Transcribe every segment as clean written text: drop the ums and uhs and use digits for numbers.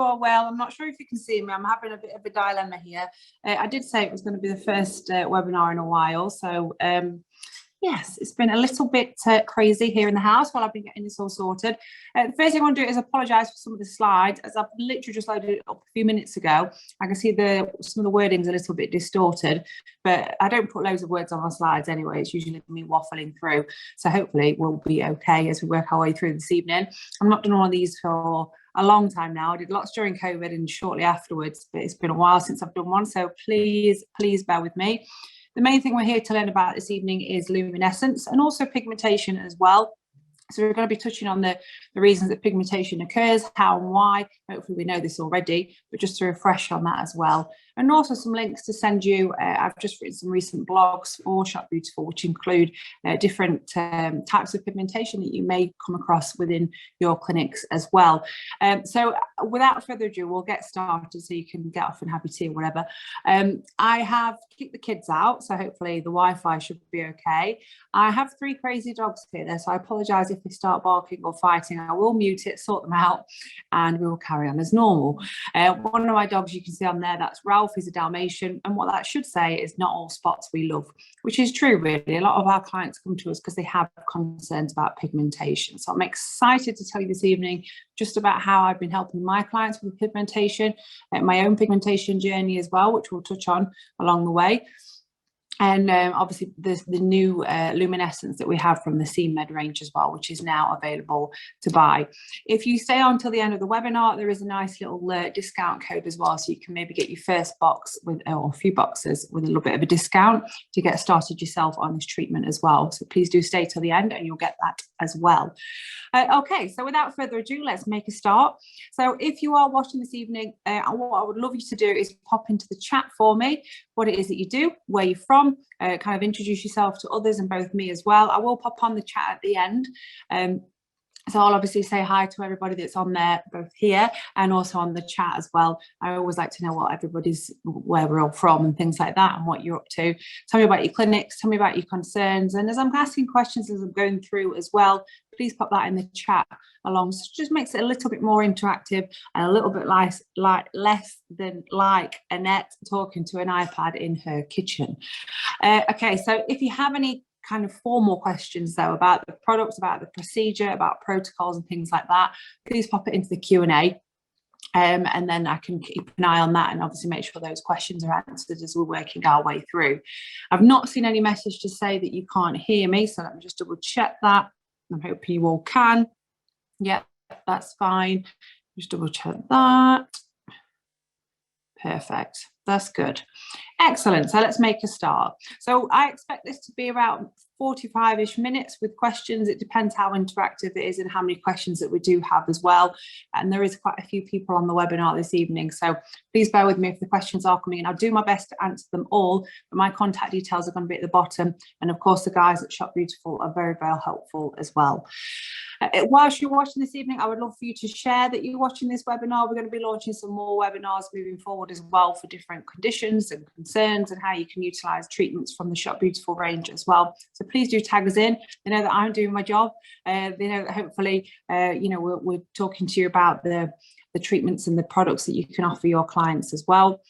are well. I'm not sure if you can see me. I'm having a bit of a dilemma here. I did say it was going to be the first webinar in a while. So yes, it's been a little bit crazy here in the house while I've been getting this all sorted. The first thing I want to do is apologise for some of the slides, as I've literally just loaded it up a few minutes ago. I can see some of the wording's a little bit distorted, but I don't put loads of words on my slides anyway. It's usually me waffling through. So hopefully we'll be okay as we work our way through this evening. I've not done one of these for a long time now. I did lots during COVID and shortly afterwards, but it's been a while since I've done one. So please bear with me. The main thing we're here to learn about this evening is luminescence and also pigmentation as well. So we're going to be touching on the reasons that pigmentation occurs, how and why. Hopefully we know this already, but just to refresh on that as well. And also some links to send you. I've just written some recent blogs for Shop Beautiful, which include different types of pigmentation that you may come across within your clinics as well. So without further ado, we'll get started so you can get off and have your tea or whatever. I have kicked the kids out, so hopefully the Wi-Fi should be okay. I have 3 crazy dogs here, so I apologise if they start barking or fighting. I will mute it, sort them out, and we will carry on as normal. One of my dogs you can see on there, that's Ralph. He's a Dalmatian, and what that should say is not all spots we love, which is true really. A lot of our clients come to us because they have concerns about pigmentation. So I'm excited to tell you this evening just about how I've been helping my clients with pigmentation, my own pigmentation journey as well, which we'll touch on along the way. And obviously the new Luminescens that we have from the CMED range as well, which is now available to buy. If you stay on till the end of the webinar, there is a nice little discount code as well. So you can maybe get your first box with, or a few boxes with a little bit of a discount to get started yourself on this treatment as well. So please do stay till the end and you'll get that as well. Okay, so without further ado, let's make a start. So if you are watching this evening, what I would love you to do is pop into the chat for me what it is that you do, where you're from, kind of introduce yourself to others and both me as well. I will pop on the chat at the end. So I'll obviously say hi to everybody that's on there, both here and also on the chat as well. I always like to know where we're all from and things like that and what you're up to. Tell me about your clinics, tell me about your concerns. And as I'm asking questions as I'm going through as well, please pop that in the chat along. So it just makes it a little bit more interactive and a little bit less than like Annette talking to an iPad in her kitchen. Okay, so if you have any kind of formal questions though about the products, about the procedure, about protocols and things like that, please pop it into the Q&A. And then I can keep an eye on that and obviously make sure those questions are answered as we're working our way through. I've not seen any message to say that you can't hear me, so let me just double check that. I'm hoping you all can. Yeah, that's fine. Just double check that. Perfect. That's good. Excellent. So let's make a start. So I expect this to be around 45-ish minutes with questions. It depends how interactive it is and how many questions that we do have as well. And there is quite a few people on the webinar this evening. So please bear with me if the questions are coming in. I'll do my best to answer them all, but my contact details are going to be at the bottom. And of course, the guys at Shop Beautiful are very, very helpful as well. Whilst you're watching this evening, I would love for you to share that you're watching this webinar. We're going to be launching some more webinars moving forward as well for different conditions and concerns and how you can utilise treatments from the Shop Beautiful range as well. So please do tag us in. They know that I'm doing my job. They know that hopefully, we're talking to you about the treatments and the products that you can offer your clients as well.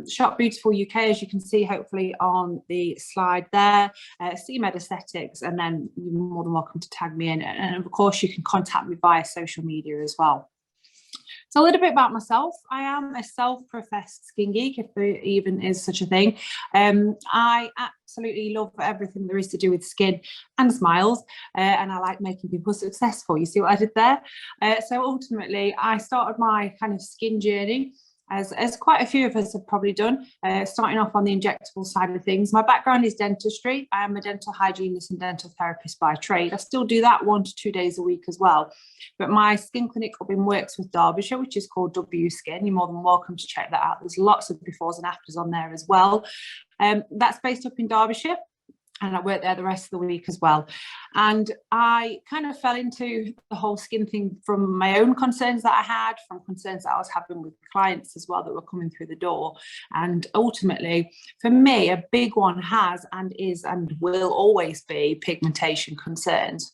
Shop Beautiful UK, as you can see, hopefully on the slide there, CMED Aesthetics, and then you're more than welcome to tag me in. And of course, you can contact me via social media as well. So a little bit about myself. I am a self-professed skin geek, if there even is such a thing. I absolutely love everything there is to do with skin and smiles, and I like making people successful. You see what I did there? So ultimately, I started my kind of skin journey as quite a few of us have probably done, starting off on the injectable side of things. My background is dentistry. I am a dental hygienist and dental therapist by trade. I still do that 1 to 2 days a week as well. But my skin clinic up in Wirksworth, Derbyshire, which is called W Skin. You're more than welcome to check that out. There's lots of befores and afters on there as well. That's based up in Derbyshire. and I worked there the rest of the week as well. And I kind of fell into the whole skin thing from my own concerns that I had, from concerns that I was having with clients as well that were coming through the door. And ultimately, for me, a big one has and is and will always be pigmentation concerns.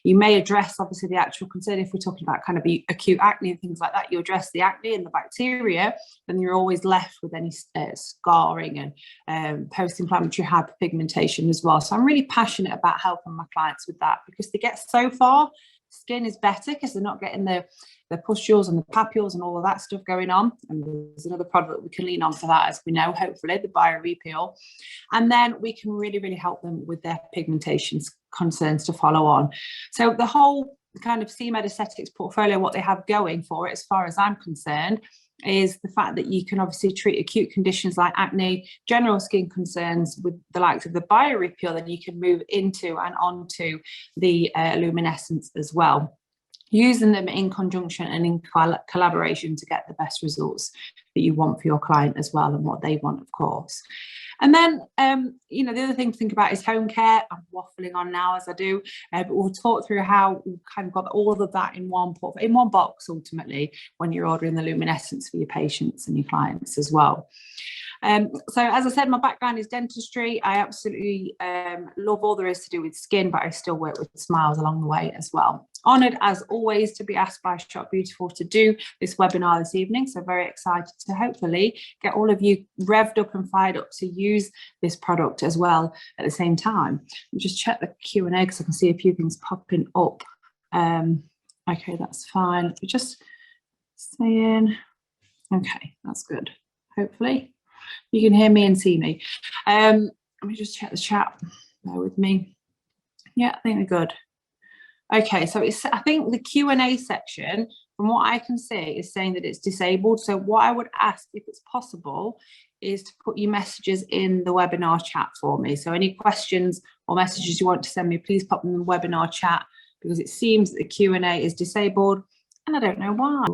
You may address, obviously, the actual concern. If we're talking about kind of acute acne and things like that, you address the acne and the bacteria, then you're always left with any scarring and post-inflammatory hyperpigmentation as well. So I'm really passionate about helping my clients with that, because they get so far, skin is better because they're not getting the pustules and the papules and all of that stuff going on. And there's another product that we can lean on for that, as we know, hopefully, the BioRepeel. And then we can really, really help them with their pigmentation concerns to follow on. So the whole kind of CMED Aesthetics portfolio, what they have going for it, as far as I'm concerned, is the fact that you can obviously treat acute conditions like acne, general skin concerns with the likes of the BioRepeel, then you can move into and onto the Luminescens as well, using them in conjunction and in collaboration to get the best results that you want for your client as well, and what they want, of course. And then, you know, the other thing to think about is home care. I'm waffling on now as I do, but we'll talk through how we've kind of got all of that in one box, ultimately, when you're ordering the Luminescens for your patients and your clients as well. So as I said, my background is dentistry. I absolutely love all there is to do with skin, but I still work with smiles along the way as well. Honoured, as always, to be asked by Shop Beautiful to do this webinar this evening. So very excited to hopefully get all of you revved up and fired up to use this product as well at the same time. I'll just check the Q&A because I can see a few things popping up. Okay, that's fine. Let me just stay in. Okay, that's good. Hopefully you can hear me and see me. Let me just check the chat. Bear with me. Yeah, I think we're good. Okay, so I think the Q&A section, from what I can see, is saying that it's disabled. So what I would ask, if it's possible, is to put your messages in the webinar chat for me. So any questions or messages you want to send me, please pop them in the webinar chat, because it seems that the Q&A is disabled. And I don't know why.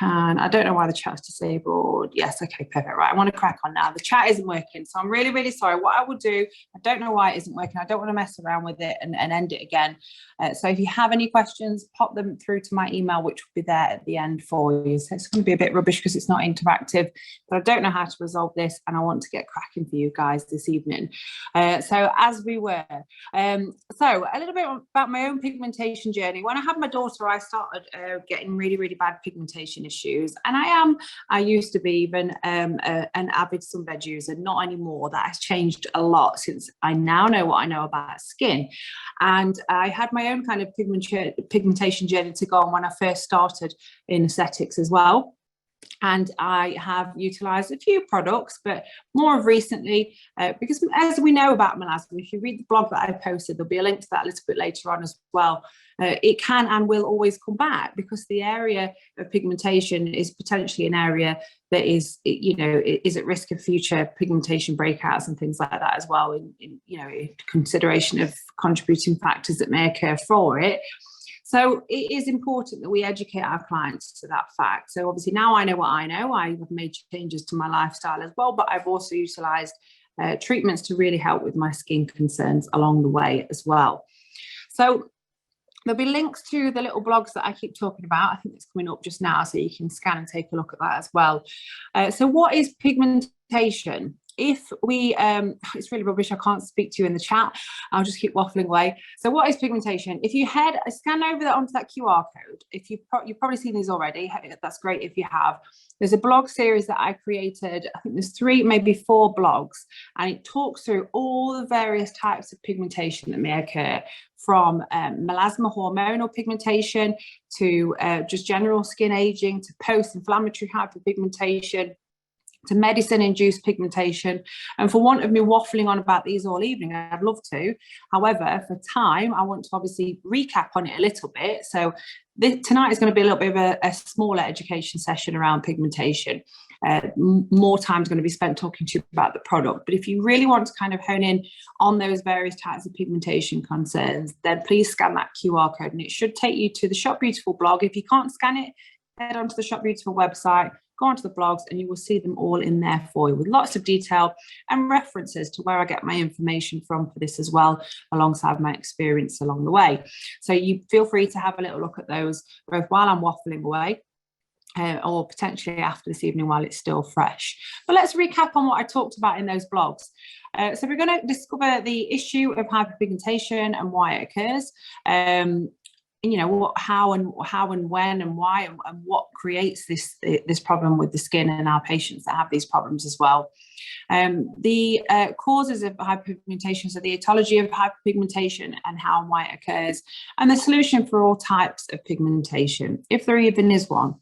I don't know why the chat's disabled. Yes, okay, perfect. Right, I want to crack on now. The chat isn't working, so I'm really, really sorry. What I will do, I don't know why it isn't working. I don't want to mess around with it and end it again. So if you have any questions, pop them through to my email, which will be there at the end for you. So it's going to be a bit rubbish because it's not interactive, but I don't know how to resolve this, and I want to get cracking for you guys this evening. So as we were, so a little bit about my own pigmentation journey. When I had my daughter, I started getting really, really bad pigmentation issues, and I used to be even an avid sunbed user, not anymore. That has changed a lot since I now know what I know about skin. And I had my own kind of pigmentation journey to go on when I first started in aesthetics as well. And I have utilised a few products, but more recently, because as we know about melasma, if you read the blog that I posted, there'll be a link to that a little bit later on as well. It can and will always come back, because the area of pigmentation is potentially an area that is, you know, is at risk of future pigmentation breakouts and things like that as well, in you know, in consideration of contributing factors that may occur for it. So it is important that we educate our clients to that fact. So obviously now I know what I know. I have made changes to my lifestyle as well, but I've also utilised treatments to really help with my skin concerns along the way as well. So there'll be links to the little blogs that I keep talking about. I think it's coming up just now, so you can scan and take a look at that as well. So what is pigmentation? If we, it's really rubbish, I can't speak to you in the chat, I'll just keep waffling away. So what is pigmentation? If you scan over that onto that QR code, if you've probably seen these already, that's great if you have. There's a blog series that I created, I think there's 3, maybe 4 blogs, and it talks through all the various types of pigmentation that may occur, from melasma hormonal pigmentation to just general skin aging, to post-inflammatory hyperpigmentation, to medicine-induced pigmentation. And for want of me waffling on about these all evening, I'd love to. However, for time, I want to obviously recap on it a little bit. So tonight is going to be a little bit of a smaller education session around pigmentation. More time is going to be spent talking to you about the product. But if you really want to kind of hone in on those various types of pigmentation concerns, then please scan that QR code, and it should take you to the Shop Beautiful blog. If you can't scan it, head onto the Shop Beautiful website, go onto the blogs and you will see them all in there for you, with lots of detail and references to where I get my information from for this as well, alongside my experience along the way. So you feel free to have a little look at those, both while I'm waffling away, or potentially after this evening while it's still fresh. But let's recap on what I talked about in those blogs. So we're going to discover the issue of hyperpigmentation and why it occurs. You know, how and when and why and what creates this problem with the skin in our patients that have these problems as well. The causes of hyperpigmentation, so the etiology of hyperpigmentation and how and why it occurs, and the solution for all types of pigmentation, if there even is one.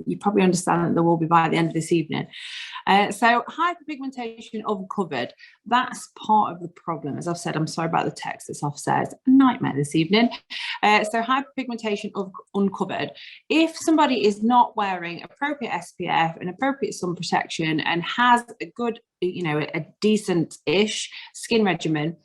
You probably understand that there will be by the end of this evening. So hyperpigmentation uncovered, that's part of the problem. As I've said, I'm sorry about the text that's offset, a nightmare this evening. So hyperpigmentation uncovered, if somebody is not wearing appropriate SPF and appropriate sun protection and has a good, you know, a decent-ish skin regimen,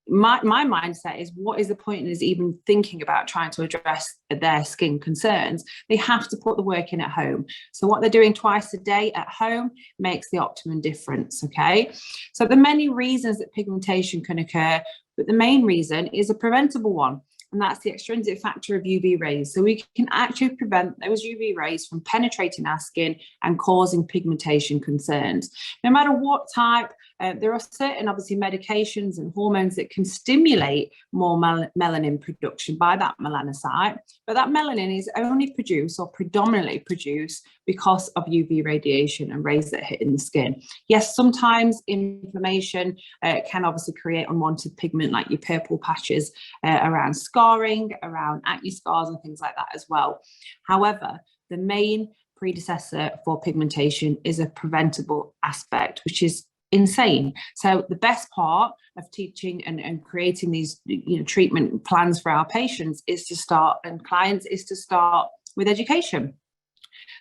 my mindset is, what is the point in us even thinking about trying to address their skin concerns? They have to put the work in at home. So what they're doing twice a day at home makes the optimum difference, okay? So the many reasons that pigmentation can occur, but the main reason is a preventable one, and that's the extrinsic factor of UV rays. So we can actually prevent those UV rays from penetrating our skin and causing pigmentation concerns. No matter what type, there are certain, obviously, medications and hormones that can stimulate more melanin production by that melanocyte, but that melanin is only produced or predominantly produced because of UV radiation and rays that hit in the skin. Yes, sometimes inflammation can obviously create unwanted pigment, like your purple patches around scarring, around acne scars and things like that as well. However, the main predecessor for pigmentation is a preventable aspect, which is insane. So the best part of teaching and creating these, you know, treatment plans for our patients is to start, and clients, is to start with education.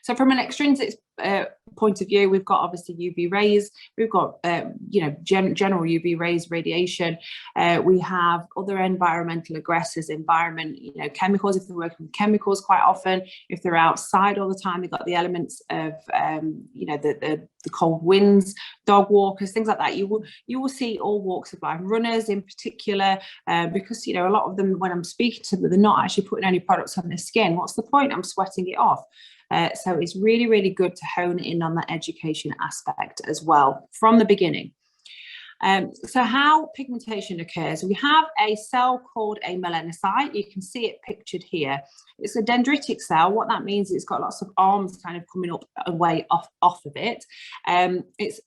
So from an extrinsic point of view, we've got obviously UV rays, we've got you know, general UV rays, radiation, we have other environmental aggressors, you know, chemicals, if they're working with chemicals quite often, if they're outside all the time, they've got the elements of you know, the cold winds, dog walkers, things like that. You will see all walks of life, runners in particular, because, you know, a lot of them, when I'm speaking to them, they're not actually putting any products on their skin. What's the point? I'm sweating it off. So it's really, really good to hone in on that education aspect as well from the beginning. So how pigmentation occurs, we have a cell called a melanocyte. You can see it pictured here. It's a dendritic cell. What that means is it's got lots of arms kind of coming up away off of it. It's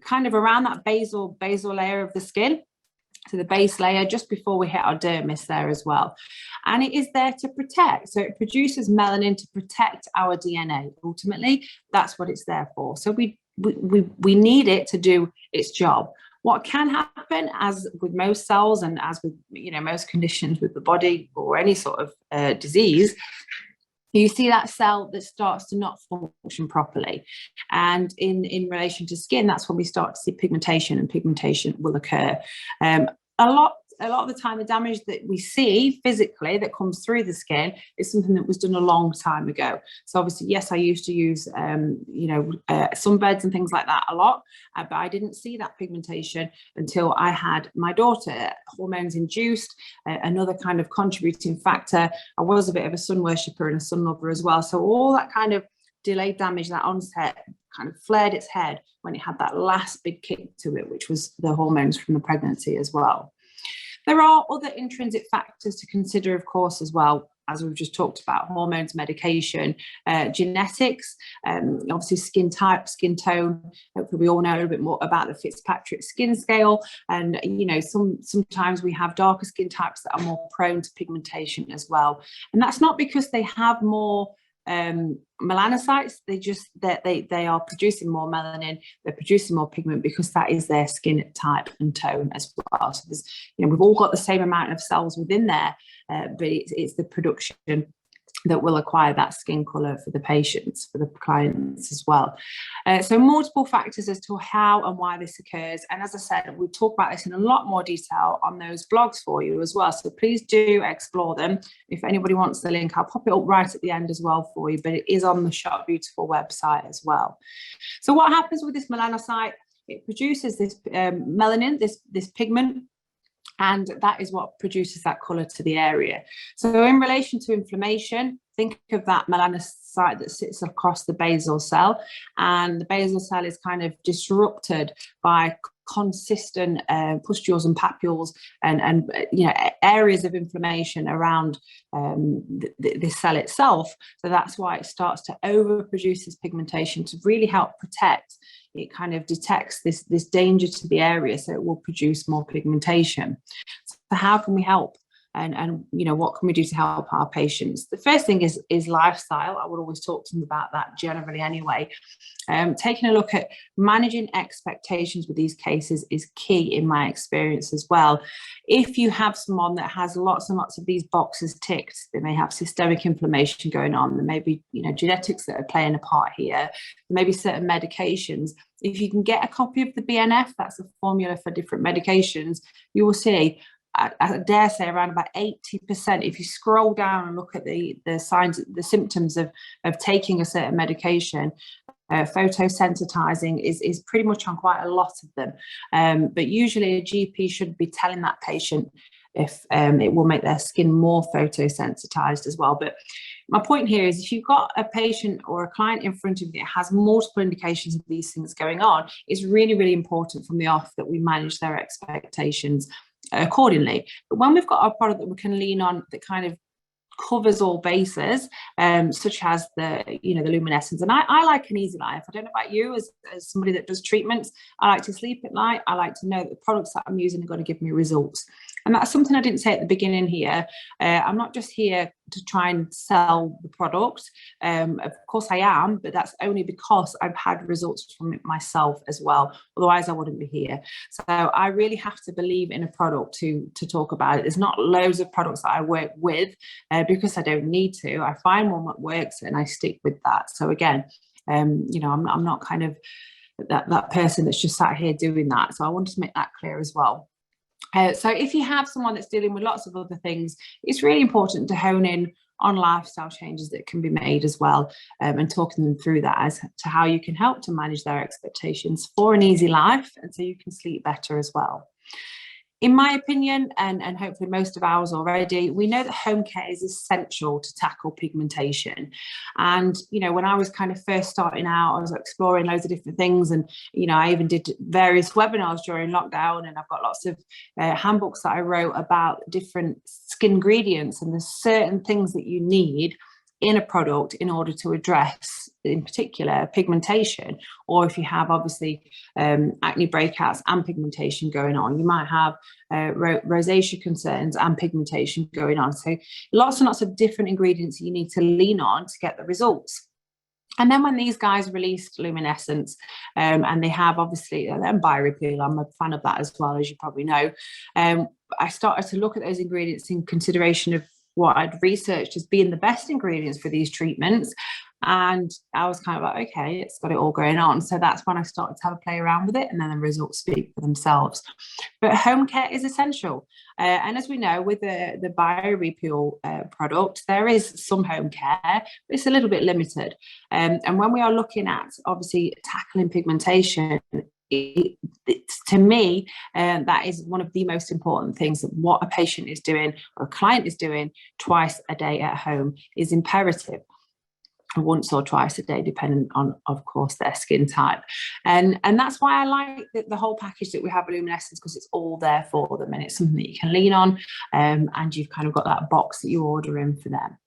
kind of around that basal layer of the skin, to the base layer, just before we hit our dermis there as well. And it is there to protect. So it produces melanin to protect our DNA. Ultimately, that's what it's there for. So we need it to do its job. What can happen, as with most cells and as with, you know, most conditions with the body or any sort of disease, you see that cell that starts to not function properly. And in relation to skin, that's when we start to see pigmentation, and pigmentation will occur. A lot of the time, the damage that we see physically that comes through the skin is something that was done a long time ago. So obviously, yes, I used to use, you know, sunbeds and things like that a lot, but I didn't see that pigmentation until I had my daughter. Hormones induced, another kind of contributing factor. I was a bit of a sun worshipper and a sun lover as well. So all that kind of delayed damage, that onset, kind of flared its head when it had that last big kick to it, which was the hormones from the pregnancy as well. There are other intrinsic factors to consider, of course, as well, as we've just talked about: hormones, medication, genetics, obviously skin type, skin tone. Hopefully we all know a little bit more about the Fitzpatrick skin scale. And, you know, sometimes we have darker skin types that are more prone to pigmentation as well. And that's not because they have more melanocytes, they are producing more melanin, they're producing more pigment because that is their skin type and tone as well. So there's, you know, we've all got the same amount of cells within there, but it's the production that will acquire that skin colour for the patients, for the clients as well. So multiple factors as to how and why this occurs. And as I said, we'll talk about this in a lot more detail on those blogs for you as well. So please do explore them. If anybody wants the link, I'll pop it up right at the end as well for you, but it is on the Shop Beautiful website as well. So what happens with this melanocyte? It produces this melanin, this pigment, and that is what produces that colour to the area. So in relation to inflammation, think of that melanocyte that sits across the basal cell, and the basal cell is kind of disrupted by consistent pustules and papules and you know, areas of inflammation around the cell itself. So that's why it starts to overproduce this pigmentation to really help protect. It kind of detects this danger to the area, so it will produce more pigmentation. So how can we help? And you know, what can we do to help our patients? The first thing is lifestyle. I would always talk to them about that generally anyway. Taking a look at managing expectations with these cases is key in my experience as well. If you have someone that has lots and lots of these boxes ticked, they may have systemic inflammation going on, there may be, you know, genetics that are playing a part here, there may be certain medications. If you can get a copy of the BNF, that's a formula for different medications, you will see, I dare say, around about 80%. If you scroll down and look at the signs, the symptoms of taking a certain medication, photosensitizing is pretty much on quite a lot of them. But usually a GP should be telling that patient if it will make their skin more photosensitized as well. But my point here is, if you've got a patient or a client in front of you that has multiple indications of these things going on, it's really, really important from the off that we manage their expectations accordingly. But when we've got a product that we can lean on that kind of covers all bases, such as the Luminescens, and I like an easy life. I don't know about you, as somebody that does treatments, I like to sleep at night. I like to know that the products that I'm using are going to give me results, and that's something I didn't say at the beginning here. I'm not just here to try and sell the product. Of course I am, but that's only because I've had results from it myself as well. Otherwise I wouldn't be here. So I really have to believe in a product to talk about it. There's not loads of products that I work with because I don't need to. I find one that works and I stick with that. So again, you know, I'm not kind of that person that's just sat here doing that. So I wanted to make that clear as well. So if you have someone that's dealing with lots of other things, it's really important to hone in on lifestyle changes that can be made as well, and talking them through that as to how you can help to manage their expectations for an easy life, and so you can sleep better as well. In my opinion, and hopefully most of ours already, we know that home care is essential to tackle pigmentation. And, you know, when I was kind of first starting out, I was exploring loads of different things. And, you know, I even did various webinars during lockdown, and I've got lots of handbooks that I wrote about different skin ingredients, and there's certain things that you need in a product in order to address, in particular, pigmentation. Or if you have obviously acne breakouts and pigmentation going on, you might have rosacea concerns and pigmentation going on. So lots and lots of different ingredients you need to lean on to get the results. And then when these guys released Luminescens, and they have obviously, and BioRepeal, I'm a fan of that as well, as you probably know, I started to look at those ingredients in consideration of what I'd researched as being the best ingredients for these treatments. And I was kind of like, okay, it's got it all going on. So that's when I started to have a play around with it, and then the results speak for themselves. But home care is essential. And as we know, with the BioRepeal product, there is some home care, but it's a little bit limited. And when we are looking at, obviously, tackling pigmentation, to me, that is one of the most important things, that what a patient is doing or a client is doing twice a day at home is imperative. Once or twice a day, depending on, of course, their skin type. And that's why I like the whole package that we have at Luminescens, because it's all there for them, and it's something that you can lean on, and you've kind of got that box that you order in for them.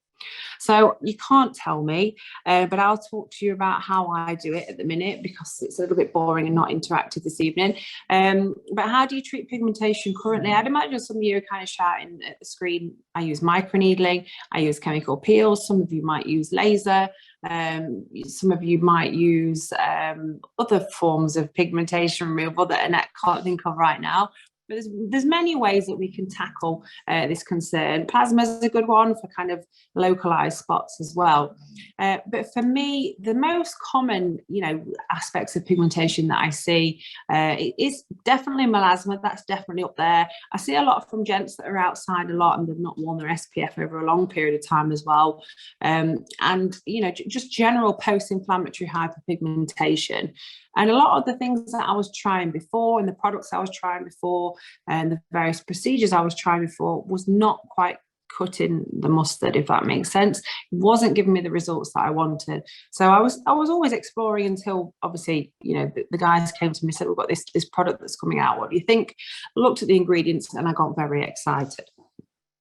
So you can't tell me, but I'll talk to you about how I do it at the minute, because it's a little bit boring and not interactive this evening. But how do you treat pigmentation currently? I'd imagine some of you are kind of shouting at the screen. I use microneedling, I use chemical peels, some of you might use laser, some of you might use other forms of pigmentation removal that Annette can't think of right now. But there's many ways that we can tackle this concern. Plasma is a good one for kind of localized spots as well. But for me, the most common, aspects of pigmentation that I see is definitely melasma. That's definitely up there. I see a lot from gents that are outside a lot and they've not worn their SPF over a long period of time as well. And, just general post-inflammatory hyperpigmentation. And a lot of the things that I was trying before and the products I was trying before and the various procedures I was trying before was not quite cutting the mustard, if that makes sense. It wasn't giving me the results that I wanted. So I was always exploring until obviously, the guys came to me and said, we've got this product that's coming out. What do you think? I looked at the ingredients and I got very excited.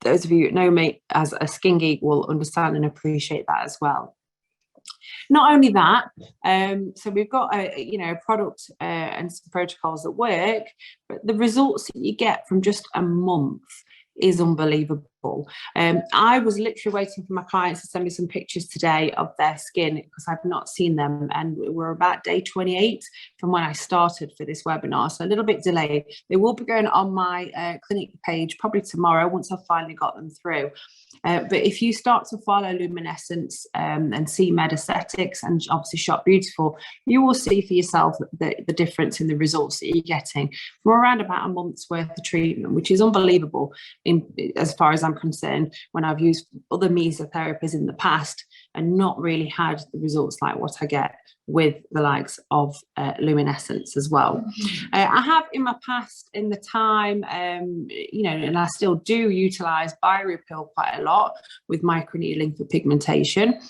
Those of you that know me as a skin geek will understand and appreciate that as well. Not only that, so we've got a product and some protocols that work, but the results that you get from just a month is unbelievable. I was literally waiting for my clients to send me some pictures today of their skin because I've not seen them, and we're about day 28 from when I started for this webinar, so a little bit delayed. They will be going on my clinic page probably tomorrow once I've finally got them through. But if you start to follow Luminescens and CMED Aesthetics and obviously Shop Beautiful, you will see for yourself the difference in the results that you're getting from around about a month's worth of treatment, which is unbelievable as far as I'm concerned, when I've used other mesotherapies in the past and not really had the results like what I get with the likes of Luminescens as well. I have in my past, in the time, and I still do utilize BioReapil quite a lot with microneedling for pigmentation.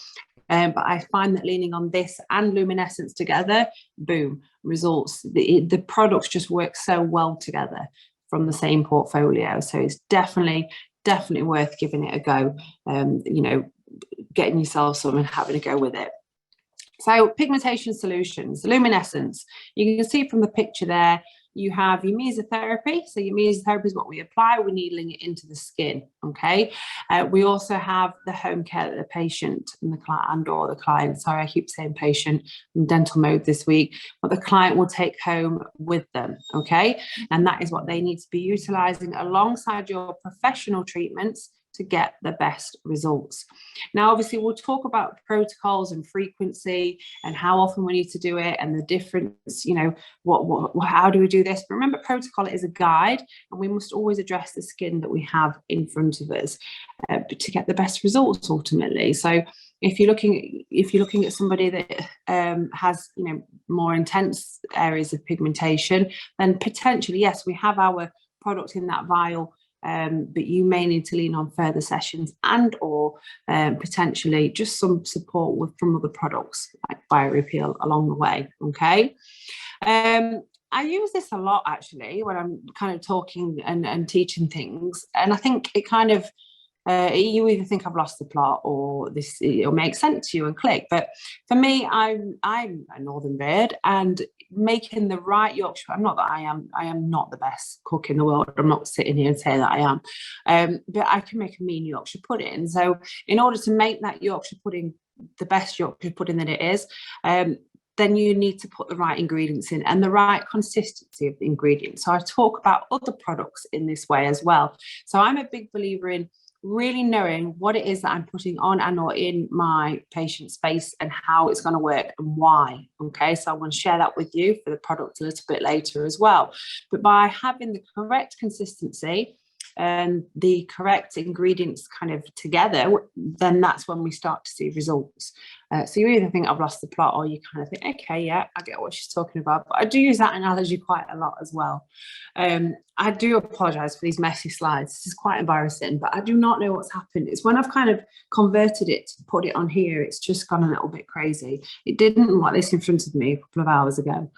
But I find that leaning on this and Luminescens together, boom, results. The products just work so well together from the same portfolio. So it's definitely worth giving it a go, getting yourself some and having a go with it. So pigmentation solutions, Luminescens, you can see from the picture there, you have your mesotherapy. So your mesotherapy is what we apply. We're needling it into the skin, okay? We also have the home care that the patient and the client or the client, sorry, I keep saying patient, in dental mode this week, but the client will take home with them, okay? And that is what they need to be utilizing alongside your professional treatments to get the best results. Now, obviously, we'll talk about protocols and frequency and how often we need to do it and the difference, how do we do this? But remember, protocol is a guide, and we must always address the skin that we have in front of us to get the best results ultimately. So if you're looking at somebody that has, more intense areas of pigmentation, then potentially, yes, we have our product in that vial, but you may need to lean on further sessions and or potentially just some support from other products like BioReapil along the way, okay? I use this a lot actually when I'm kind of talking and teaching things, and I think it kind of you either think I've lost the plot or it'll make sense to you and click. But for me, I'm a northern bird, and making the right Yorkshire, I am not the best cook in the world. I'm not sitting here and saying that I am, but I can make a mean Yorkshire pudding. So in order to make that Yorkshire pudding the best Yorkshire pudding that it is, then you need to put the right ingredients in and the right consistency of the ingredients. So I talk about other products in this way as well. So I'm a big believer in really knowing what it is that I'm putting on and or in my patient's face and how it's going to work and why. Okay, so I'm going to share that with you for the product a little bit later as well. But by having the correct consistency and the correct ingredients kind of together, then that's when we start to see results. So you either think I've lost the plot, or you kind of think, okay, yeah, I get what she's talking about. But I do use that analogy quite a lot as well. I do apologize for these messy slides. This is quite embarrassing, but I do not know what's happened. It's when I've kind of converted it to put it on here, it's just gone a little bit crazy. It didn't like this in front of me a couple of hours ago.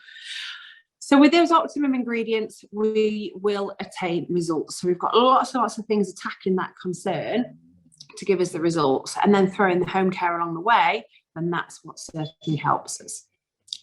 So with those optimum ingredients, we will attain results. So we've got lots of things attacking that concern to give us the results, and then throw in the home care along the way, and that's what certainly helps us.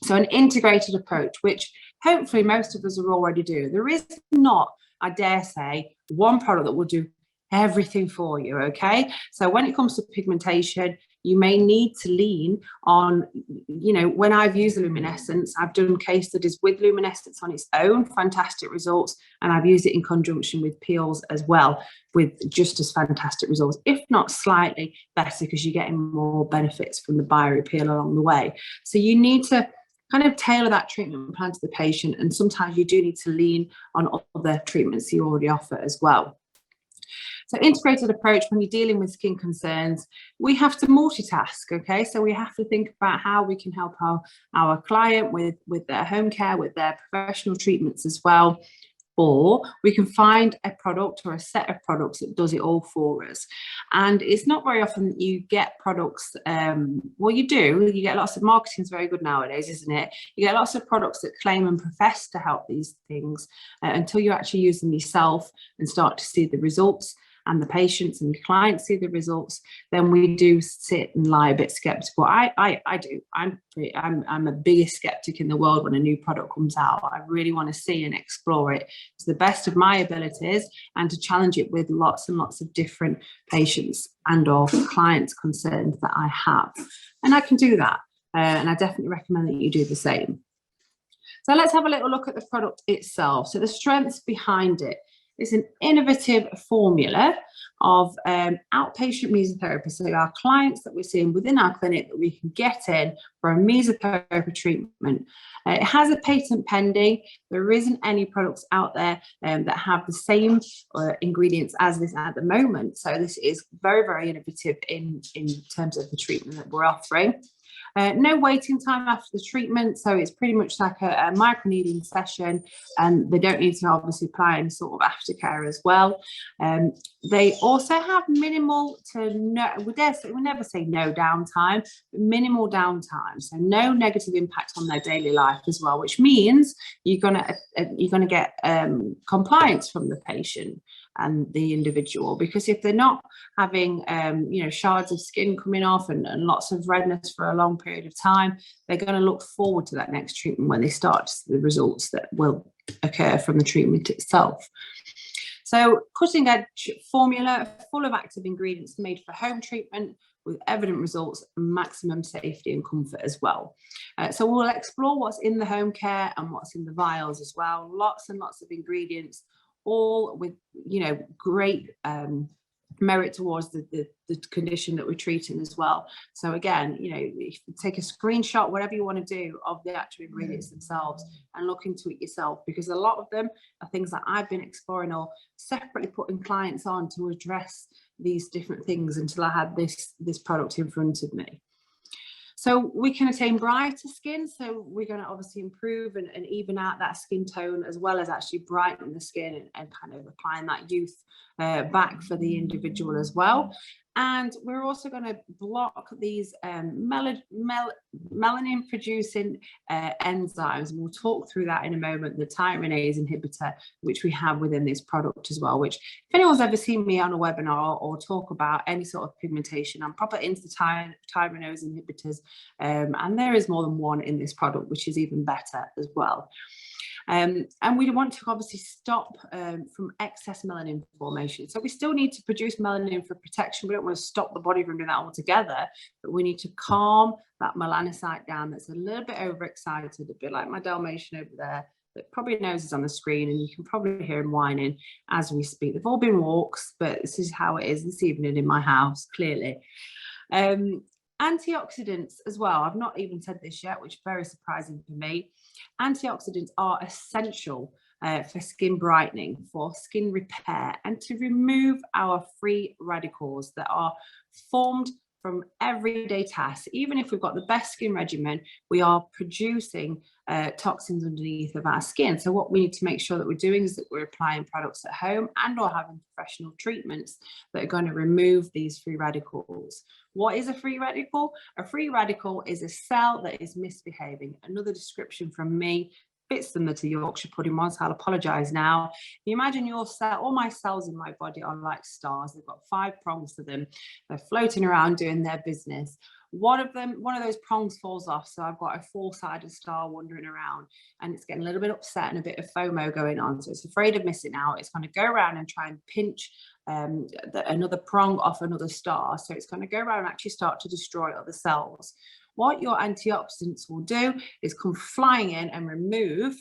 So an integrated approach, which hopefully most of us are already doing. There is not, I dare say, one product that will do everything for you, okay? So when it comes to pigmentation, you may need to lean on, when I've used the Luminescens, I've done case studies with Luminescens on its own, fantastic results, and I've used it in conjunction with peels as well, with just as fantastic results, if not slightly better, because you're getting more benefits from the bio-peel along the way. So you need to kind of tailor that treatment plan to the patient, and sometimes you do need to lean on other treatments you already offer as well. So integrated approach, when you're dealing with skin concerns, we have to multitask, okay? So we have to think about how we can help our client with their home care, with their professional treatments as well. Or we can find a product or a set of products that does it all for us. And it's not very often that you get products, well, you do, you get lots of marketing is very good nowadays, isn't it? You get lots of products that claim and profess to help these things until you actually use them yourself and start to see the results, and the patients and the clients see the results, then we do sit and lie a bit skeptical. I do. I'm the biggest skeptic in the world when a new product comes out. I really want to see and explore it to the best of my abilities and to challenge it with lots and lots of different patients and or clients' concerns that I have. And I can do that. And I definitely recommend that you do the same. So let's have a little look at the product itself. So the strengths behind it. It's an innovative formula of outpatient mesotherapy. So our clients that we're seeing within our clinic that we can get in for a mesotherapy treatment. It has a patent pending. There isn't any products out there that have the same ingredients as this at the moment. So this is very, very innovative in terms of the treatment that we're offering. No waiting time after the treatment, so it's pretty much like a microneedling session, and they don't need to obviously apply any sort of aftercare as well. They also have minimal to no, we never say no downtime, but minimal downtime, so no negative impact on their daily life as well, which means you're gonna get compliance from the patient and the individual, because if they're not having shards of skin coming off and lots of redness for a long period of time, they're going to look forward to that next treatment when they start to see the results that will occur from the treatment itself. So cutting edge formula full of active ingredients made for home treatment with evident results and maximum safety and comfort as well. So we'll explore what's in the home care and what's in the vials as well. Lots and lots of ingredients, all with great merit towards the condition that we're treating as well. So again, if you take a screenshot, whatever you want to do, of the actual ingredients themselves and look into it yourself, because a lot of them are things that I've been exploring or separately putting clients on to address these different things until I had this product in front of me. So we can attain brighter skin. So we're going to obviously improve and even out that skin tone, as well as actually brighten the skin and kind of applying that youth back for the individual as well. And we're also going to block these melanin producing enzymes. And we'll talk through that in a moment, the tyramidase inhibitor, which we have within this product as well, which if anyone's ever seen me on a webinar or talk about any sort of pigmentation, I'm proper into the tyramidase inhibitors. And there is more than one in this product, which is even better as well. And we want to obviously stop from excess melanin formation. So we still need to produce melanin for protection. We don't want to stop the body from doing that altogether, but we need to calm that melanocyte down that's a little bit overexcited, a bit like my Dalmatian over there, that probably knows is on the screen, and you can probably hear him whining as we speak. They've all been walks, but this is how it is this evening in my house, clearly. Antioxidants as well. I've not even said this yet, which is very surprising for me. Antioxidants are essential for skin brightening, for skin repair, and to remove our free radicals that are formed from everyday tasks. Even if we've got the best skin regimen, we are producing toxins underneath of our skin. So what we need to make sure that we're doing is that we're applying products at home and or having professional treatments that are going to remove these free radicals. What is a free radical? A free radical is a cell that is misbehaving. Another description from me, bit similar to Yorkshire pudding once, I'll apologise now. You imagine your cell, all my cells in my body are like stars. They've got 5 prongs to them. They're floating around doing their business. One of those prongs falls off, so I've got a 4-sided star wandering around, and it's getting a little bit upset and a bit of FOMO going on, so it's afraid of missing out. It's going to go around and try and pinch another prong off another star, so it's going to go around and actually start to destroy other cells. What your antioxidants will do is come flying in and remove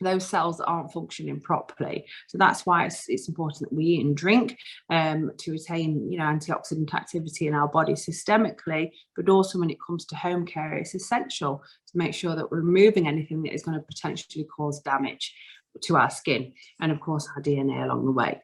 those cells that aren't functioning properly. So that's why it's important that we eat and drink to retain, antioxidant activity in our body systemically, but also when it comes to home care, it's essential to make sure that we're removing anything that is going to potentially cause damage to our skin and, of course, our DNA along the way.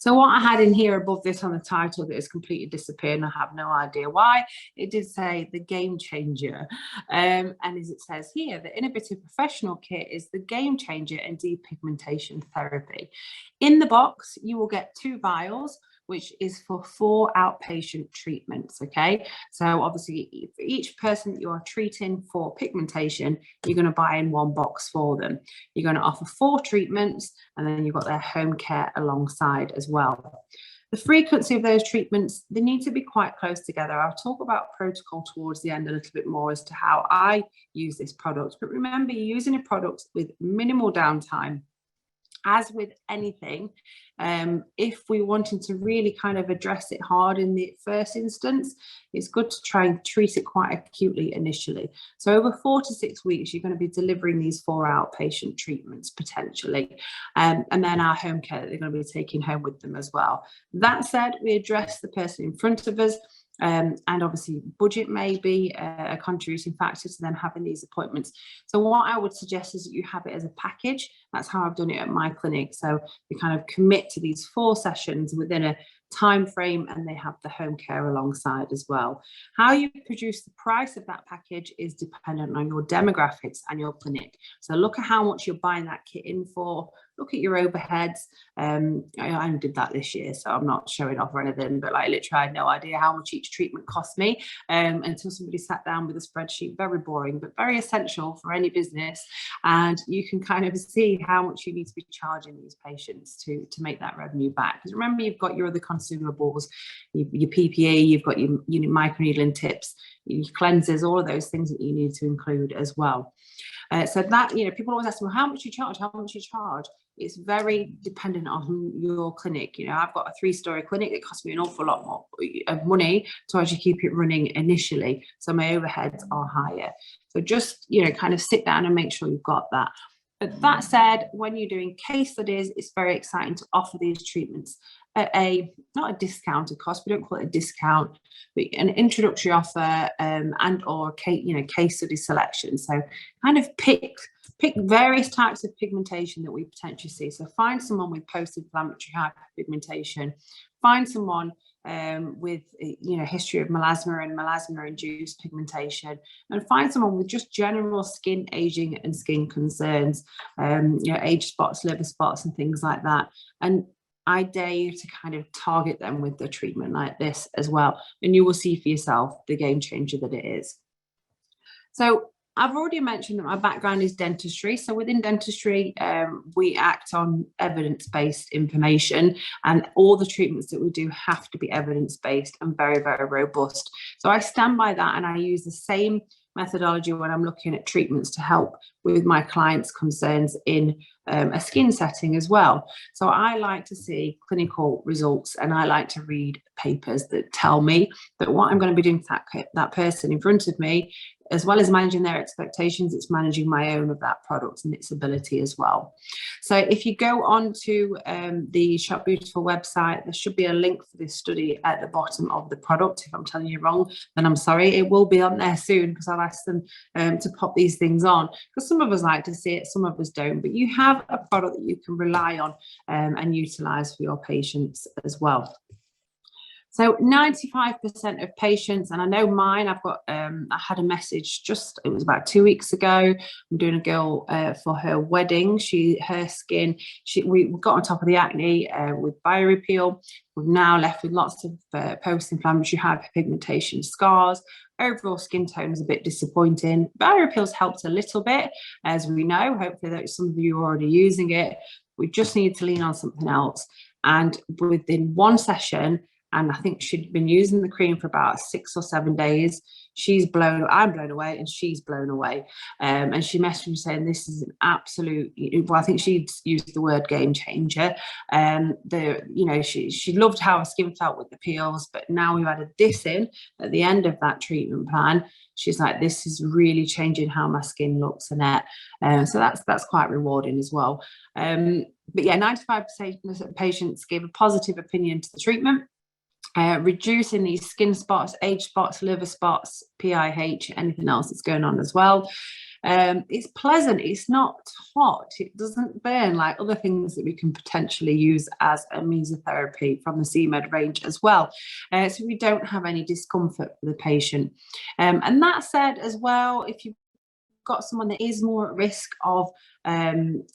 So what I had in here above this on the title that has completely disappeared, and I have no idea why, it did say the game changer. And as it says here, the Innovative Professional Kit is the game changer in depigmentation therapy. In the box, you will get 2 vials, which is for 4 outpatient treatments, okay? So obviously, for each person that you are treating for pigmentation, you're gonna buy in 1 box for them. You're gonna offer 4 treatments, and then you've got their home care alongside as well. The frequency of those treatments, they need to be quite close together. I'll talk about protocol towards the end a little bit more as to how I use this product, but remember, you're using a product with minimal downtime. As with anything, if we're wanting to really kind of address it hard in the first instance, it's good to try and treat it quite acutely initially. So over 4 to 6 weeks, you're going to be delivering these 4 outpatient treatments potentially, and then our home care that they're going to be taking home with them as well. That said, we address the person in front of us. And obviously budget may be a contributing factor to them having these appointments. So what I would suggest is that you have it as a package. That's how I've done it at my clinic. So we kind of commit to these 4 sessions within a time frame, and they have the home care alongside as well. How you produce the price of that package is dependent on your demographics and your clinic. So look at how much you're buying that kit in for. Look at your overheads. I only did that this year, so I'm not showing off or anything, but like literally I had no idea how much each treatment cost me until somebody sat down with a spreadsheet. Very boring, but very essential for any business. And you can kind of see how much you need to be charging these patients to make that revenue back. Because remember, you've got your other consumables, your PPE, you've got your microneedling tips, your cleansers, all of those things that you need to include as well. So that, people always ask me, well, how much you charge? How much you charge? It's very dependent on your clinic. I've got a 3-story clinic that costs me an awful lot more of money to actually keep it running initially. So my overheads are higher. So just, kind of sit down and make sure you've got that. But that said, when you're doing case studies, it's very exciting to offer these treatments at not a discounted cost, we don't call it a discount, but an introductory offer and or case study selection. So kind of pick various types of pigmentation that we potentially see. So find someone with post-inflammatory hyperpigmentation, find someone with history of melasma and melasma-induced pigmentation, and find someone with just general skin aging and skin concerns, age spots, liver spots, and things like that. And I dare you to kind of target them with the treatment like this as well, and you will see for yourself the game changer that it is. So I've already mentioned that my background is dentistry. So within dentistry, we act on evidence-based information, and all the treatments that we do have to be evidence-based and very, very robust. So I stand by that, and I use the same methodology when I'm looking at treatments to help with my clients' concerns in a skin setting as well. So I like to see clinical results, and I like to read papers that tell me that what I'm going to be doing for that person in front of me, as well as managing their expectations, it's managing my own of that product and its ability as well. So if you go on to the Shop Beautiful website, there should be a link for this study at the bottom of the product. If I'm telling you wrong, then I'm sorry. It will be on there soon, because I've asked them to pop these things on, because some of us like to see it, some of us don't. But you have a product that you can rely on and utilize for your patients as well. So 95% of patients, and I know mine, I've got, I had a message it was about 2 weeks ago. I'm doing a girl for her wedding. Her skin, we got on top of the acne with BioRepeal. We've now left with lots of post-inflammatory hyperpigmentation scars. Overall skin tone is a bit disappointing. BioRepeal's helped a little bit, as we know. Hopefully that some of you are already using it. We just need to lean on something else. And within 1 session, and I think she'd been using the cream for about 6 or 7 days. I'm blown away, and she's blown away. And she messaged me saying this is an absolute, well, I think she'd used the word game changer. She loved how her skin felt with the peels, but now we've added this in at the end of that treatment plan. She's like, this is really changing how my skin looks, Annette. So that's quite rewarding as well. But yeah, 95% of patients gave a positive opinion to the treatment. Reducing these skin spots, age spots, liver spots, PIH, anything else that's going on as well. It's pleasant, it's not hot, it doesn't burn like other things that we can potentially use as a mesotherapy from the CMED range as well. So we don't have any discomfort for the patient. And that said as well, if you've got someone that is more at risk of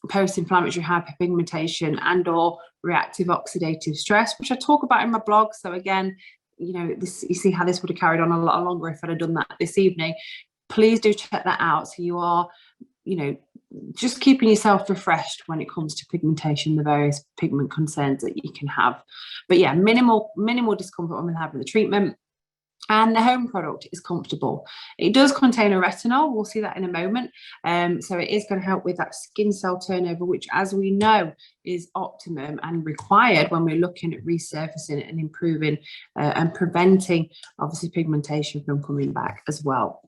post-inflammatory hyperpigmentation and or reactive oxidative stress, which I talk about in my blog. So again, you see how this would have carried on a lot longer if I'd have done that this evening. Please do check that out. So you are, just keeping yourself refreshed when it comes to pigmentation, the various pigment concerns that you can have. But yeah, minimal discomfort when we're having the treatment. And the home product is comfortable. It does contain a retinol. We'll see that in a moment. So it is going to help with that skin cell turnover, which, as we know, is optimum and required when we're looking at resurfacing and improving and preventing, obviously, pigmentation from coming back as well.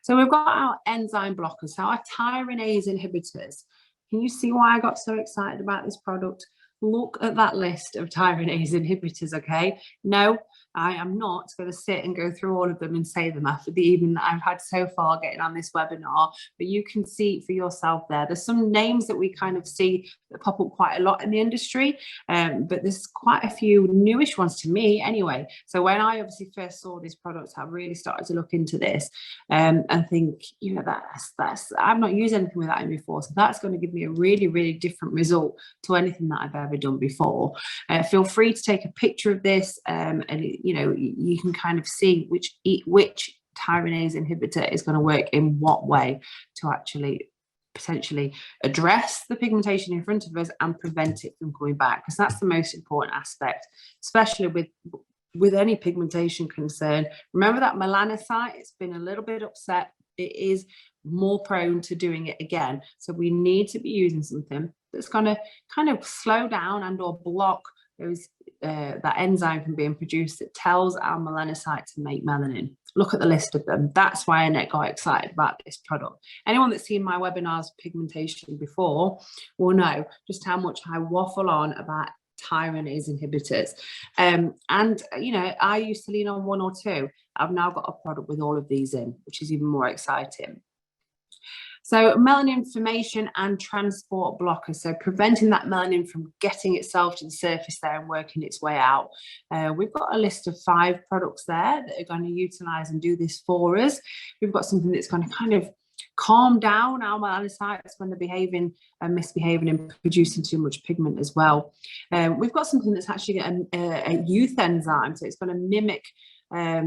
So we've got our enzyme blockers, so our tyranase inhibitors. Can you see why I got so excited about this product? Look at that list of tyranase inhibitors, okay? No, I am not going to sit and go through all of them and say them after the evening that I've had so far getting on this webinar, but you can see for yourself there. There's some names that we kind of see that pop up quite a lot in the industry, but there's quite a few newish ones to me anyway. So when I obviously first saw this product, I really started to look into this and think, that's I've not used anything with that in before, so that's going to give me a really, really different result to anything that I've ever done before. Feel free to take a picture of this and you can kind of see which tyranase inhibitor is going to work in what way to actually potentially address the pigmentation in front of us and prevent it from coming back, because that's the most important aspect, especially with any pigmentation concern. Remember that melanocyte, it's been a little bit upset, it is more prone to doing it again. So we need to be using something that's going to kind of slow down and or block those that enzyme from being produced that tells our melanocyte to make melanin. Look at the list of them. That's why Annette got excited about this product. Anyone that's seen my webinars pigmentation before will know just how much I waffle on about tyranase inhibitors. I used to lean on one or two. I've now got a product with all of these in, which is even more exciting. So melanin formation and transport blockers, so preventing that melanin from getting itself to the surface there and working its way out. We've got a list of 5 products there that are going to utilise and do this for us. We've got something that's going to kind of calm down our melanocytes when they're behaving and misbehaving and producing too much pigment as well. We've got something that's actually a youth enzyme, so it's going to mimic, I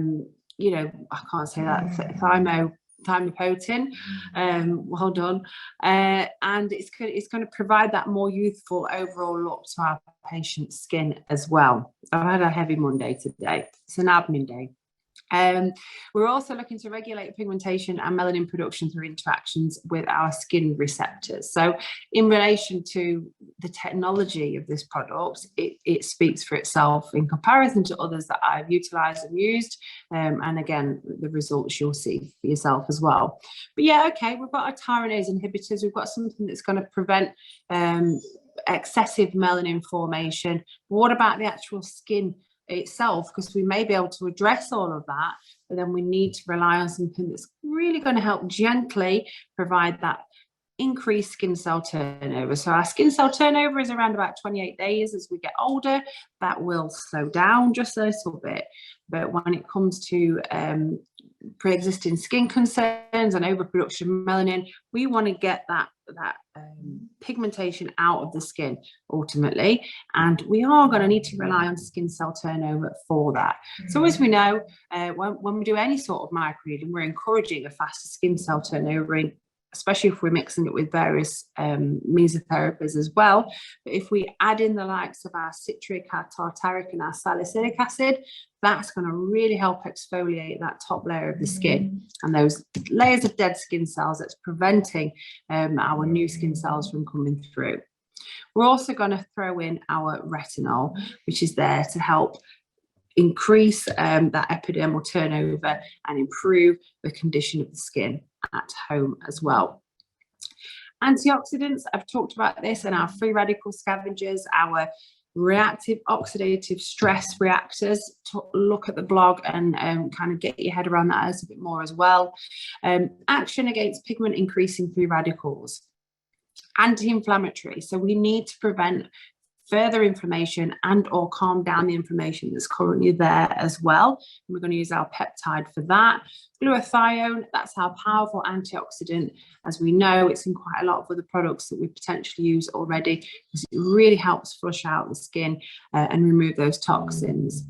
can't say that, thymopotin, well done, and it's going to provide that more youthful overall look to our patient's skin as well. I've had a heavy Monday today. It's an admin day. We're also looking to regulate pigmentation and melanin production through interactions with our skin receptors. So in relation to the technology of this product, it speaks for itself in comparison to others that I've utilised and used. And again, the results you'll see for yourself as well. But yeah, okay, we've got our tyranase inhibitors. We've got something that's going to prevent excessive melanin formation. But what about the actual skin itself? Because we may be able to address all of that, but then we need to rely on something that's really going to help gently provide that increased skin cell turnover. So our skin cell turnover is around about 28 days. As we get older, that will slow down just a little bit. But when it comes to pre-existing skin concerns and overproduction of melanin, we want to get that pigmentation out of the skin ultimately, and we are going to need to rely on skin cell turnover for that. So as we know, when we do any sort of microneedling, we're encouraging a faster skin cell turnover in especially if we're mixing it with various mesotherapies as well. But if we add in the likes of our citric, our tartaric, and our salicylic acid, that's going to really help exfoliate that top layer of the skin and those layers of dead skin cells that's preventing our new skin cells from coming through. We're also going to throw in our retinol, which is there to help increase that epidermal turnover and improve the condition of the skin at home as well. Antioxidants, I've talked about this, and our free radical scavengers, our reactive oxidative stress reactors. Look at the blog and kind of get your head around that a bit more as well. Action against pigment increasing free radicals. Anti-inflammatory, so we need to prevent further inflammation and or calm down the inflammation that's currently there as well. And we're going to use our peptide for that. Glutathione, that's our powerful antioxidant. As we know, it's in quite a lot of other products that we potentially use already, because it really helps flush out the skin and remove those toxins.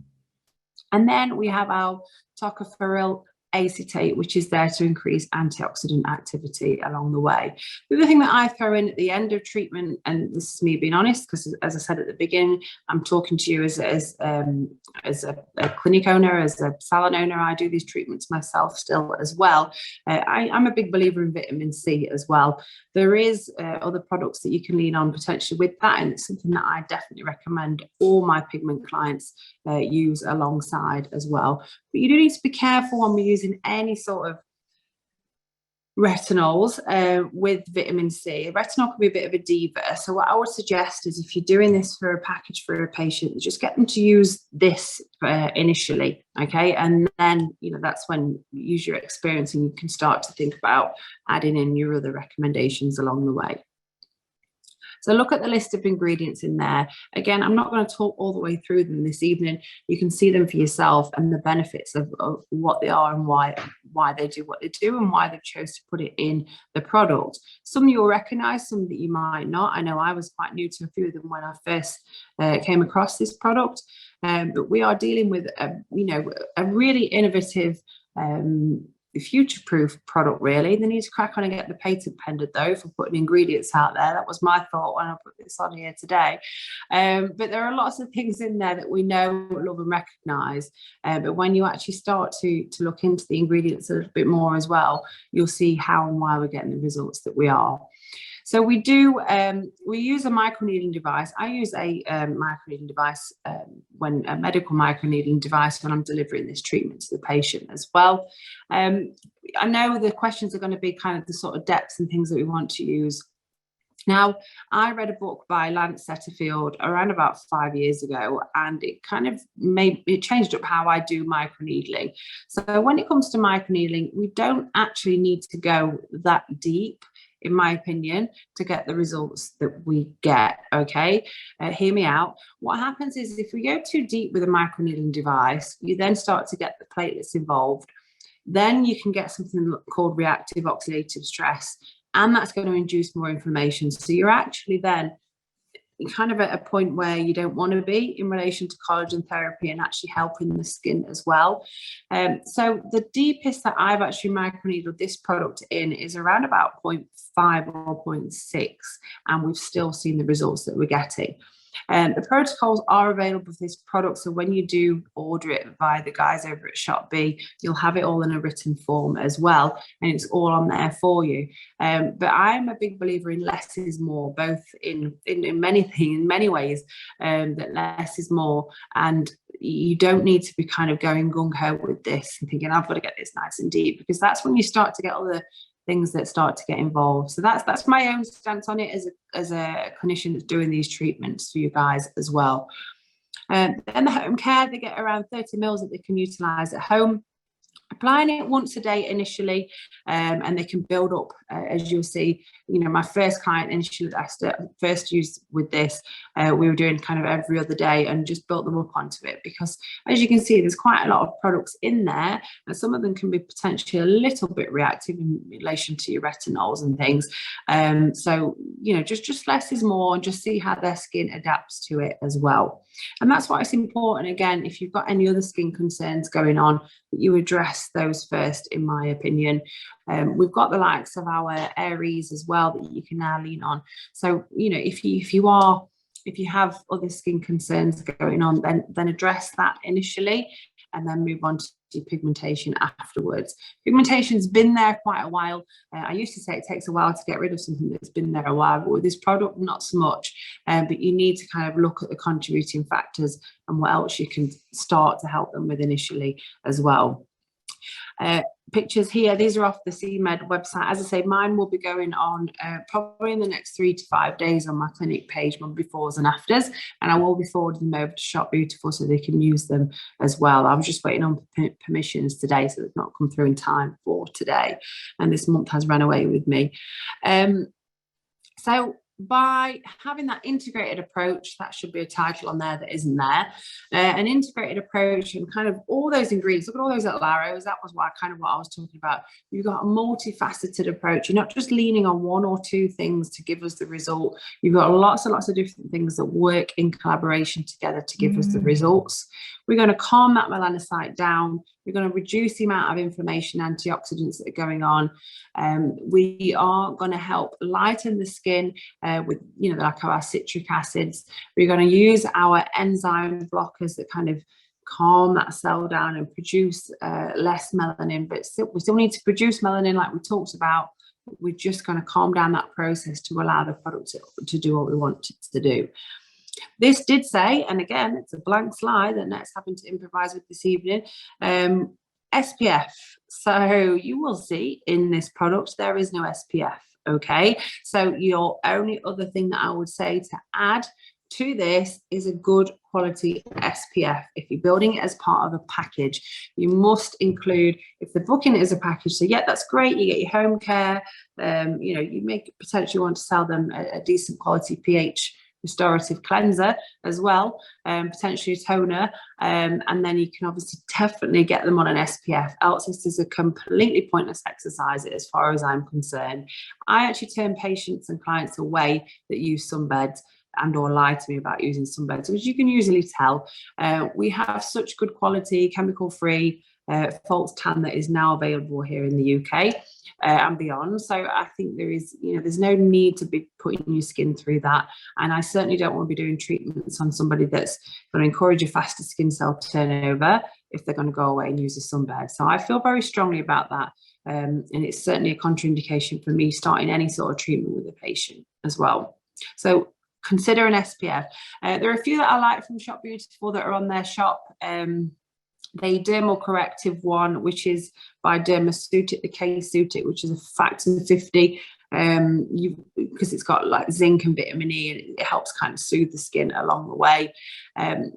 And then we have our tocopherol acetate, which is there to increase antioxidant activity along the way. The other thing that I throw in at the end of treatment, and this is me being honest, because as I said at the beginning, I'm talking to you as a clinic owner, as a salon owner. I do these treatments myself still as well. I'm a big believer in vitamin C as well. There is other products that you can lean on potentially with that, and it's something that I definitely recommend all my pigment clients use alongside as well. But you do need to be careful when we're using any sort of retinols with vitamin C. Retinol can be a bit of a diva. So what I would suggest is, if you're doing this for a package for a patient, just get them to use this initially, okay? And then, that's when you use your experience and you can start to think about adding in your other recommendations along the way. So look at the list of ingredients in there. Again, I'm not going to talk all the way through them this evening. You can see them for yourself and the benefits of what they are and why they do what they do and why they've chose to put it in the product. Some you'll recognize, some that you might not. I know I was quite new to a few of them when I first came across this product, but we are dealing with a really innovative future-proof product. Really, they need to crack on and get the patent pending though for putting ingredients out there. That was my thought when I put this on here today. But there are lots of things in there that we know, love, and recognise. But when you actually start to look into the ingredients a little bit more as well, you'll see how and why we're getting the results that we are. So we use a microneedling device. I use a microneedling device, a medical microneedling device, when I'm delivering this treatment to the patient as well. I know the questions are going to be kind of the sort of depths and things that we want to use. Now, I read a book by Lance Setterfield around about 5 years ago, and it kind of changed up how I do microneedling. So when it comes to microneedling, we don't actually need to go that deep, in my opinion, to get the results that we get, okay? Hear me out. What happens is, if we go too deep with a microneedling device, you then start to get the platelets involved. Then you can get something called reactive oxidative stress, and that's going to induce more inflammation. So you're actually then kind of at a point where you don't want to be in relation to collagen therapy and actually helping the skin as well. So the deepest that I've actually microneedled this product in is around about 0.5 or 0.6, and we've still seen the results that we're getting. The protocols are available for this product, so when you do order it via the guys over at Shop B, you'll have it all in a written form as well, and it's all on there for you. But I'm a big believer in less is more, both in many ways, that less is more, and you don't need to be kind of going gung-ho with this and thinking, I've got to get this nice and deep, because that's when you start to get all the things that start to get involved. So that's my own stance on it as a clinician that's doing these treatments for you guys as well. And the home care, they get around 30 mils that they can utilize at home. Applying it once a day initially, and they can build up, as you'll see. My first client initially that I first used with this, we were doing kind of every other day and just built them up onto it, because as you can see, there's quite a lot of products in there, and some of them can be potentially a little bit reactive in relation to your retinols and things. So just less is more, and just see how their skin adapts to it as well. And that's why it's important, again, if you've got any other skin concerns going on, that you address address those first, in my opinion. We've got the likes of our Aries as well that you can now lean on. So, you know, if you have other skin concerns going on, then address that initially and then move on to pigmentation afterwards. Pigmentation's been there quite a while. I used to say it takes a while to get rid of something that's been there a while, but with this product, not so much. But you need to kind of look at the contributing factors and what else you can start to help them with initially as well. Pictures here, these are off the CMED website. As I say, mine will be going on probably in the next 3 to 5 days on my clinic page, my befores and afters, and I will be forwarding them over to Shop Beautiful so they can use them as well. I was just waiting on permissions today, so they've not come through in time for today, and this month has run away with me. So by having that integrated approach, that should be a title on there that isn't there, an integrated approach and kind of all those ingredients, look at all those little arrows, that was what I was talking about. You've got a multifaceted approach. You're not just leaning on one or two things to give us the result. You've got lots and lots of different things that work in collaboration together to give us the results. We're going to calm that melanocyte down. We're going to reduce the amount of inflammation, antioxidants that are going on. We are going to help lighten the skin with, you know, like our citric acids. We're going to use our enzyme blockers that kind of calm that cell down and produce less melanin, but we still need to produce melanin like we talked about. We're just going to calm down that process to allow the product to do what we want it to do. This did say, and again, it's a blank slide that Annette's having to improvise with this evening, SPF. So you will see in this product, there is no SPF, okay? So your only other thing that I would say to add to this is a good quality SPF. If you're building it as part of a package, you must include, if the booking is a package, so yeah, that's great, you get your home care, you know, you may potentially want to sell them a decent quality pH restorative cleanser as well, potentially a toner, and then you can obviously definitely get them on an SPF, else this is a completely pointless exercise as far as I'm concerned. I actually turn patients and clients away that use sunbeds and or lie to me about using sunbeds, which you can usually tell. We have such good quality, chemical-free, false tan that is now available here in the UK and beyond. So I think there is, you know, there's no need to be putting your skin through that. And I certainly don't want to be doing treatments on somebody that's going to encourage a faster skin cell turnover if they're going to go away and use a sunbed. So I feel very strongly about that. And it's certainly a contraindication for me starting any sort of treatment with a patient as well. So consider an SPF. There are a few that I like from Shop Beautiful that are on their shop. The dermal corrective one, which is by Dermaceutic, the K-Sutic, which is a factor 50, because it's got like zinc and vitamin E, and it helps kind of soothe the skin along the way.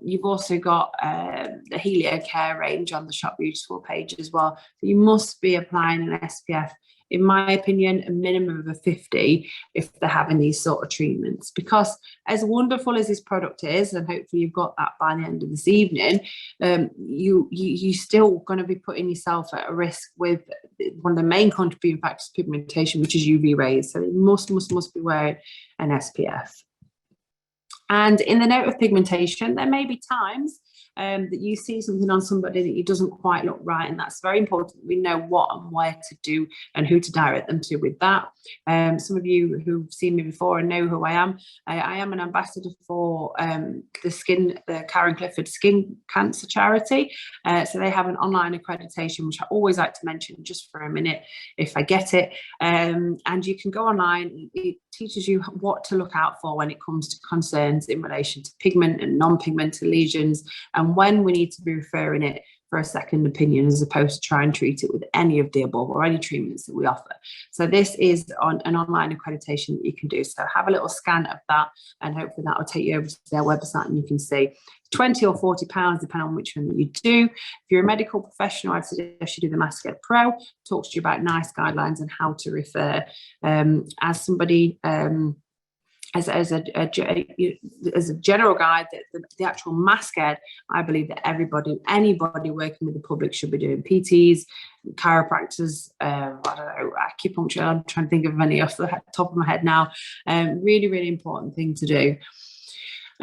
You've also got the Helio Care range on the Shop Beautiful page as well. So you must be applying an SPF, in my opinion, a minimum of a 50 if they're having these sort of treatments, because as wonderful as this product is, and hopefully you've got that by the end of this evening, you're still going to be putting yourself at a risk with one of the main contributing factors to pigmentation, which is UV rays. So you must be wearing an SPF. And in the note of pigmentation, there may be times that you see something on somebody that it doesn't quite look right, and that's very important that we know what and where to do and who to direct them to with that. Some of you who've seen me before and know who I am an ambassador for the Karen Clifford Skin Cancer Charity. So they have an online accreditation, which I always like to mention just for a minute if I get it. And you can go online. It teaches you what to look out for when it comes to concerns in relation to pigment and non-pigmented lesions, and when we need to be referring it for a second opinion, as opposed to try and treat it with any of the above or any treatments that we offer. So this is on an online accreditation that you can do. So have a little scan of that, and hopefully that will take you over to their website, and you can see £20 or £40, depending on which one that you do. If you're a medical professional, I'd suggest you do the Mascad Pro. Talks to you about nice guidelines and how to refer. As somebody, as a general guide, the actual Mascad, I believe that anybody working with the public should be doing. PTs, chiropractors, I don't know, acupuncture, I'm trying to think of any off the top of my head now. Really, really important thing to do.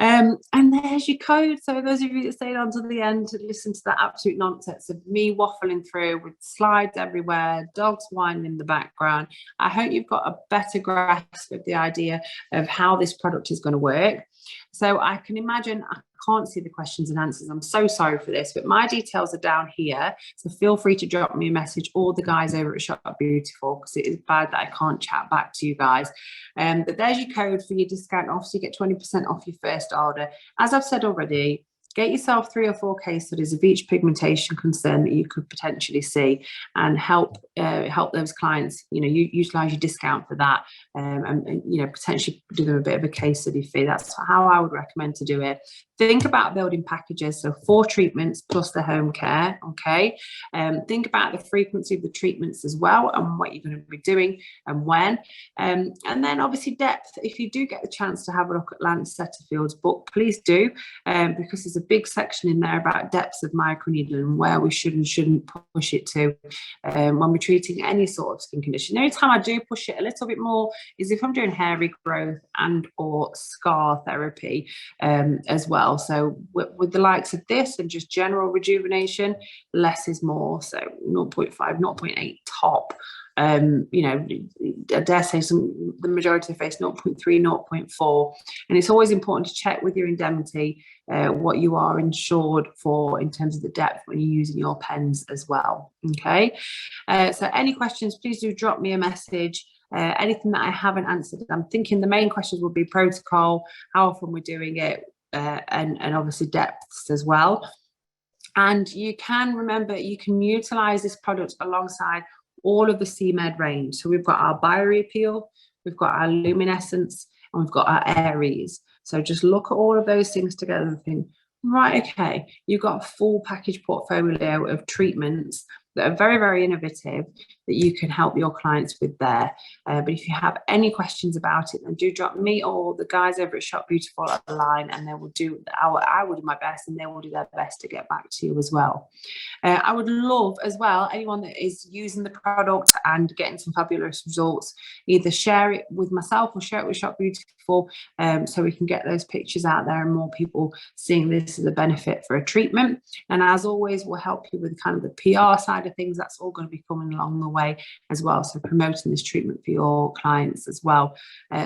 And there's your code. So those of you that stayed on to the end to listen to that absolute nonsense of me waffling through with slides everywhere, dogs whining in the background, I hope you've got a better grasp of the idea of how this product is going to work. So I can imagine, I can't see the questions and answers. I'm so sorry for this, but my details are down here. So feel free to drop me a message, or the guys over at Shop Beautiful, because it is bad that I can't chat back to you guys. But there's your code for your discount off. So you get 20% off your first order. As I've said already, get yourself 3 or 4 case studies of each pigmentation concern that you could potentially see, and help those clients, you know, you utilize your discount for that, and you know, potentially do them a bit of a case study fee. That's how I would recommend to do it. Think about building packages, so 4 treatments plus the home care, okay? Think about the frequency of the treatments as well, and what you're going to be doing and when. And then obviously depth. If you do get the chance to have a look at Lance Setterfield's book, please do, because there's a big section in there about depths of microneedling and where we should and shouldn't push it to when we're treating any sort of skin condition. The only time I do push it a little bit more is if I'm doing hair regrowth and or scar therapy as well. So with the likes of this and just general rejuvenation, less is more. So 0.5, 0.8 top. You know, I dare say the majority of the face 0.3, 0.4. And it's always important to check with your indemnity what you are insured for in terms of the depth when you're using your pens as well. Okay. So any questions, please do drop me a message. Anything that I haven't answered, I'm thinking the main questions will be protocol, how often we're doing it, and obviously depths as well. And you can remember, you can utilize this product alongside all of the CMED range. So we've got our BioReappeal, we've got our Luminescens, and we've got our Aries. So just look at all of those things together and think, right, okay, you've got a full package portfolio of treatments that are very, very innovative that you can help your clients with there. But if you have any questions about it, then do drop me or the guys over at Shop Beautiful a line, and they will do I will do my best, and they will do their best to get back to you as well. I would love as well, anyone that is using the product and getting some fabulous results, either share it with myself or share it with Shop Beautiful, so we can get those pictures out there and more people seeing this as a benefit for a treatment. And as always, we'll help you with kind of the PR side of things. That's all going to be coming along the way as well, so promoting this treatment for your clients as well.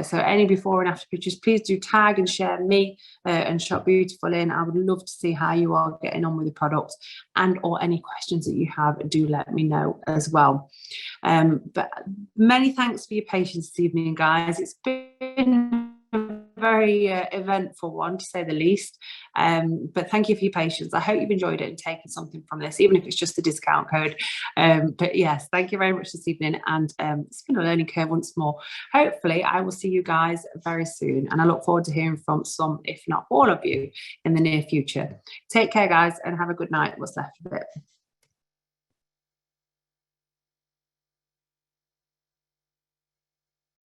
So any before and after pictures, please do tag and share me and Shop Beautiful in. I would love to see how you are getting on with the product, and or any questions that you have, do let me know as well. But many thanks for your patience this evening, guys. It's been a very eventful one, to say the least, but thank you for your patience. I hope you've enjoyed it and taken something from this, even if it's just the discount code. But yes, thank you very much this evening, and it's been a learning curve once more. Hopefully I will see you guys very soon, and I look forward to hearing from some, if not all of you, in the near future. Take care, guys, and have a good night, what's left of it.